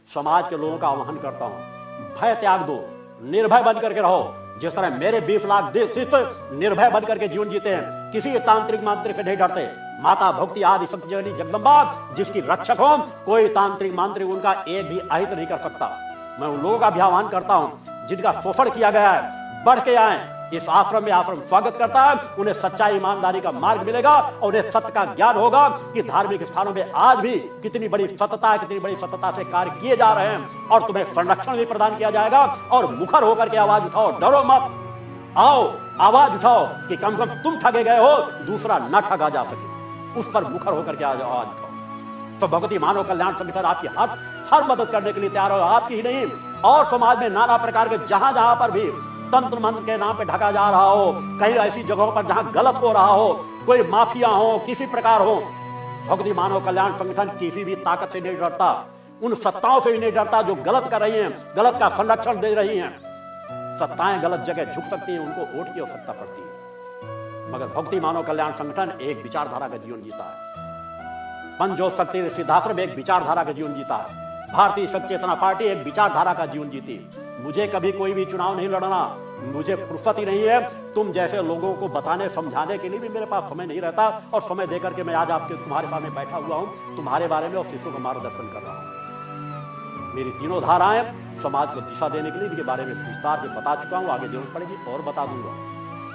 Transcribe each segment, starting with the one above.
समाज के लोगों का आह्वान करता हूं, भय त्याग दो, निर्भय बन करके रहो। जिस तरह मेरे 20 लाख शिष्य निर्भय बन करके जीवन जीते हैं, किसी तांत्रिक मांत्रिक से नहीं डरते। माता भक्ति आदि शक्ति जननी जगदम्बा जिसकी रक्षक हो, कोई तांत्रिक मांत्रिक उनका एक भी अहित नहीं कर सकता। मैं उन लोगों का भी आह्वान करता हूं जिनका शोषण किया गया है, बढ़ के आए इस आश्रम में। आश्रम स्वागत करता है, उन्हें सच्चाई ईमानदारी का मार्ग मिलेगा और उन्हें सत्य का ज्ञान होगा कि धार्मिक स्थानों में आज भी कितनी बड़ी सत्यता है, कितनी बड़ी सत्यता से कार्य किए जा रहे हैं। और तुम्हें संरक्षण भी प्रदान किया जाएगा। और मुखर होकर के आवाज उठाओ, डरो मत, आओ आवाज उठाओ कि कम से कम तुम ठगे गए हो, दूसरा न ठगा जा सके, उस पर मुखर होकर के आवाज उठाओ। सब भगवती मानव कल्याण संगठन आपकी हर मदद करने के लिए तैयार हो। आपकी ही नहीं, और समाज में नाना प्रकार के जहां जहां पर भी तंत्र मंत्र के नाम पे ढका जा रहा हो, कहीं ऐसी जगहों पर जहां गलत हो रहा हो, कोई माफिया हो, किसी प्रकार हो, भगवती मानव कल्याण संगठन किसी भी ताकत से नहीं डरता, उन सत्ताओं से भी नहीं डरता जो गलत कर रही हैं, गलत का संरक्षण दे रही हैं। सत्ताएं गलत जगह झुक सकती हैं, उनको वोट की आवश्यकता पड़ती है, मगर भक्ति मानव कल्याण संगठन एक विचारधारा का जीवन जीता है। पंचज्योत शक्ति सिद्धाश्रम एक विचारधारा का जीवन जीता है। भारतीय शक्ति चेतना पार्टी एक विचारधारा का जीवन जीती। मुझे कभी कोई भी चुनाव नहीं लड़ना, मुझे फुर्सत ही नहीं है। तुम जैसे लोगों को बताने समझाने के लिए भी मेरे पास समय नहीं रहता, और समय देकर के मैं आज तुम्हारे सामने बैठा हुआ हूं, तुम्हारे बारे में और शिष्यों का मार्गदर्शन कर रहा हूं। मेरी तीनों धाराएं समाज को दिशा देने के लिए इनके बारे में विस्तार से बता चुका हूं, आगे जरूरत पड़ेगी और बता दूंगा।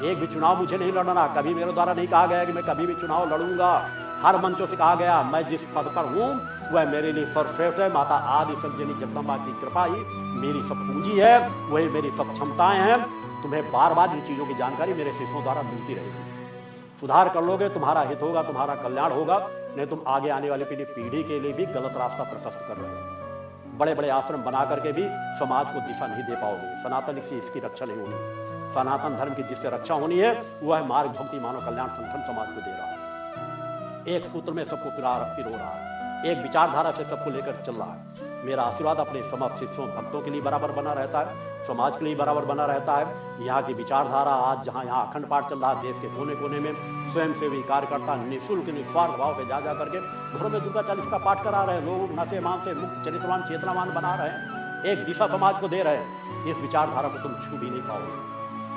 एक भी चुनाव मुझे नहीं लड़ना, कभी मेरे द्वारा नहीं कहा गया कि मैं कभी भी चुनाव लड़ूंगा। हर मंचों से कहा गया मैं जिस पद पर हूं वह मेरे लिए सर्वश्रेष्ठ है। माता आदि शक्ति जननी जगदम्बा की कृपा ही मेरी सब पूंजी है, वही मेरी सब क्षमताएं हैं। तुम्हें बार बार इन चीजों की जानकारी मेरे शिष्यों द्वारा मिलती रहेगी। सुधार कर लोगे, तुम्हारा हित होगा, तुम्हारा कल्याण होगा। नहीं तुम आगे आने वाली पीढ़ी के लिए भी गलत रास्ता प्रशस्त कर रहे हो। बड़े बड़े आश्रम बना करके भी समाज को दिशा नहीं दे पाओगे। सनातन से इसकी रक्षा नहीं होनी। सनातन धर्म की जिससे रक्षा होनी है वह मार्ग भक्ति मानव कल्याण संगठन समाज को दे रहा है। एक सूत्र में सबको पिरो रहा है, एक विचारधारा से सबको लेकर चल रहा है। मेरा आशीर्वाद अपने समस्त शिष्यों भक्तों के लिए बराबर बना रहता है, समाज के लिए बराबर बना रहता है। यहाँ की विचारधारा आज जहाँ यहाँ अखंड पाठ चल रहा है, देश के कोने कोने में स्वयं सेवी कार्यकर्ता निःशुल्क निस्वार्थ भाव से जा करके घरों में दुर्गा चालीसा का पाठ करा रहे हैं। लोग नशे मान से मुक्त चरित्रवान चेतनावान बना रहे हैं, एक दिशा समाज को दे रहे हैं। इस विचारधारा को तुम छू भी नहीं पाओगे।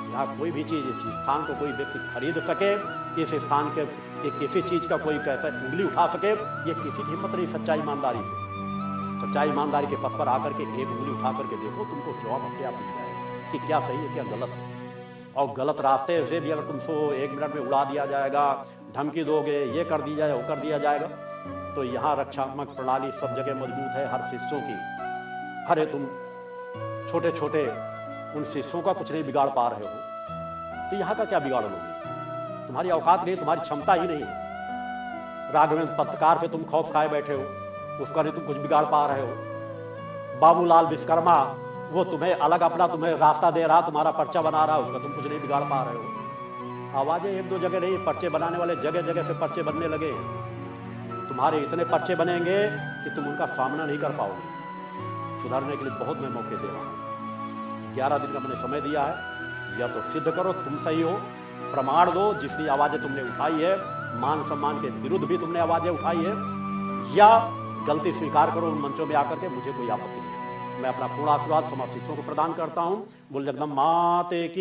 यहाँ कोई भी चीज़, इस स्थान को कोई व्यक्ति खरीद सके, इस स्थान के किसी चीज़ का कोई कैसा उंगली उठा सके, ये किसी की हिम्मत नहीं। सच्चाई ईमानदारी से, सच्चाई ईमानदारी के पथ पर आकर के एक उंगली उठा करके देखो, तुमको जवाब अपने आप मिल जाएगा कि क्या सही है क्या गलत है। और गलत रास्ते से भी अगर तुमको 1 मिनट में उड़ा दिया जाएगा, धमकी दोगे, ये कर दिया जाए वो कर दिया जाएगा, तो यहाँ रक्षात्मक प्रणाली सब जगह मजबूत है हर शिष्यों की। अरे तुम छोटे छोटे उन शिष्यों का कुछ नहीं बिगाड़ पा रहे हो, तो यहाँ का क्या बिगाड़ लोगे? तुम्हारी औकात नहीं, तुम्हारी क्षमता ही नहीं। राघवेंद्र पत्रकार पे तुम खौफ खाए बैठे हो, उसका नहीं तुम कुछ बिगाड़ पा रहे हो। बाबूलाल विश्वकर्मा वो तुम्हें अलग अपना तुम्हें रास्ता दे रहा, तुम्हारा पर्चा बना रहा, उसका तुम कुछ नहीं बिगाड़ पा रहे हो। आवाजें 1-2 जगह नहीं, पर्चे बनाने वाले जगह जगह से पर्चे बनने लगे। तुम्हारे इतने पर्चे बनेंगे कि तुम उनका सामना नहीं कर पाओगे। सुधारने के लिए बहुत मैं मौके दे रहा हूँ। 11 दिन का मैंने समय दिया है, या तो सिद्ध करो तुम सही हो, प्रमाण दो जिसकी आवाजें तुमने उठाई है, मान सम्मान के विरुद्ध भी तुमने आवाजें उठाई है, या गलती स्वीकार करो उन मंचों में आकर के, मुझे कोई आपत्ति नहीं। मैं अपना पूर्ण आशीर्वाद समस्त शिष्यों को प्रदान करता हूं। बोल जगदम्बा माते की।